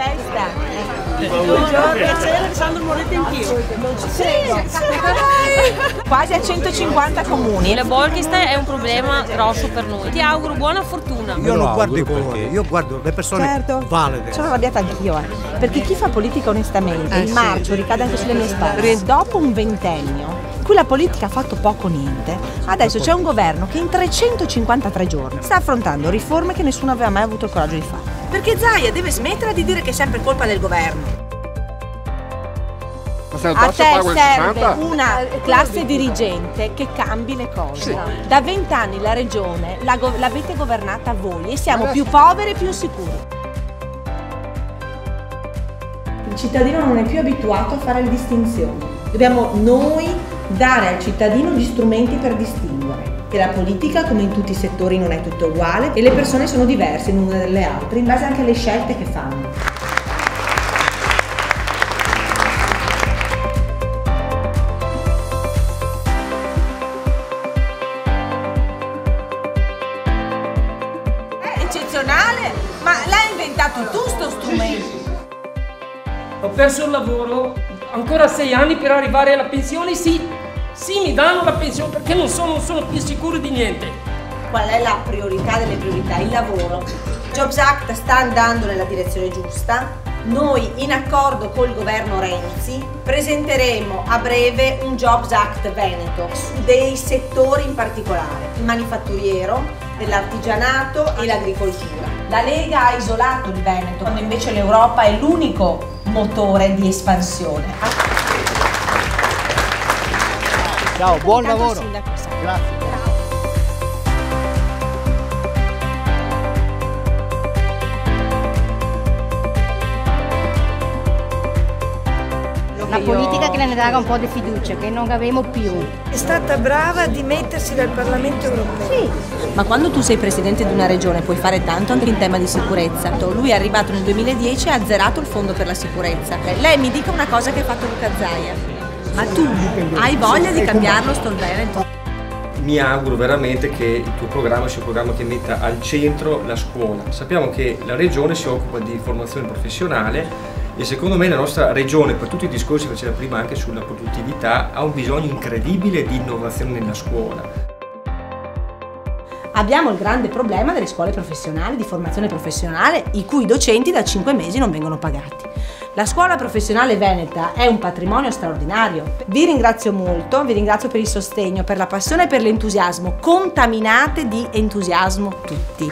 festa. Buongiorno, piacere Alessandro Moretti anch'io. Non ci credo. Quasi a 150 comuni. Le Bolkestein è un problema grosso per noi. Ti auguro buona fortuna. Io non guardo i colori, io guardo le persone valide. Sono arrabbiata anch'io, perché chi fa politica onestamente, il marcio ricade anche sulle mie spalle. Dopo un ventennio in cui la politica ha fatto poco o niente, adesso c'è un governo che in 353 giorni sta affrontando riforme che nessuno aveva mai avuto il coraggio di fare. Perché Zaia deve smettere di dire che è sempre colpa del governo. A te serve una classe dirigente che cambi le cose. Sì. Da 20 anni la regione l'avete governata voi e siamo più poveri e più sicuri. Il cittadino non è più abituato a fare le distinzioni. Dobbiamo noi dare al cittadino gli strumenti per distinguere. Che la politica, come in tutti i settori, non è tutto uguale e le persone sono diverse l'une dalle altre in base anche alle scelte che fanno. Eccezionale, ma l'hai inventato tu sto strumento. Ho perso il lavoro, ancora 6 anni per arrivare alla pensione, sì, mi danno la pensione perché non sono più sicuro di niente. Qual è la priorità delle priorità? Il lavoro. Jobs Act sta andando nella direzione giusta. Noi, in accordo col governo Renzi, presenteremo a breve un Jobs Act Veneto su dei settori in particolare, il manifatturiero, dell'artigianato e l'agricoltura. La Lega ha isolato il Veneto, quando invece l'Europa è l'unico motore di espansione. Ciao, buon lavoro. Grazie. Una politica che ne dava un po' di fiducia, che non avevamo più. È stata brava a dimettersi dal Parlamento europeo. Sì, ma quando tu sei presidente di una regione puoi fare tanto anche in tema di sicurezza. Lui è arrivato nel 2010 e ha azzerato il fondo per la sicurezza. Lei mi dica una cosa che ha fatto Luca Zaia. Ma tu hai voglia di cambiarlo sto Veneto? Mi auguro veramente che il tuo programma sia un programma che metta al centro la scuola. Sappiamo che la regione si occupa di formazione professionale e secondo me la nostra regione, per tutti i discorsi che faceva prima anche sulla produttività, ha un bisogno incredibile di innovazione nella scuola. Abbiamo il grande problema delle scuole professionali, di formazione professionale, i cui docenti da 5 mesi non vengono pagati. La scuola professionale veneta è un patrimonio straordinario. Vi ringrazio molto, vi ringrazio per il sostegno, per la passione e per l'entusiasmo. Contaminate di entusiasmo tutti.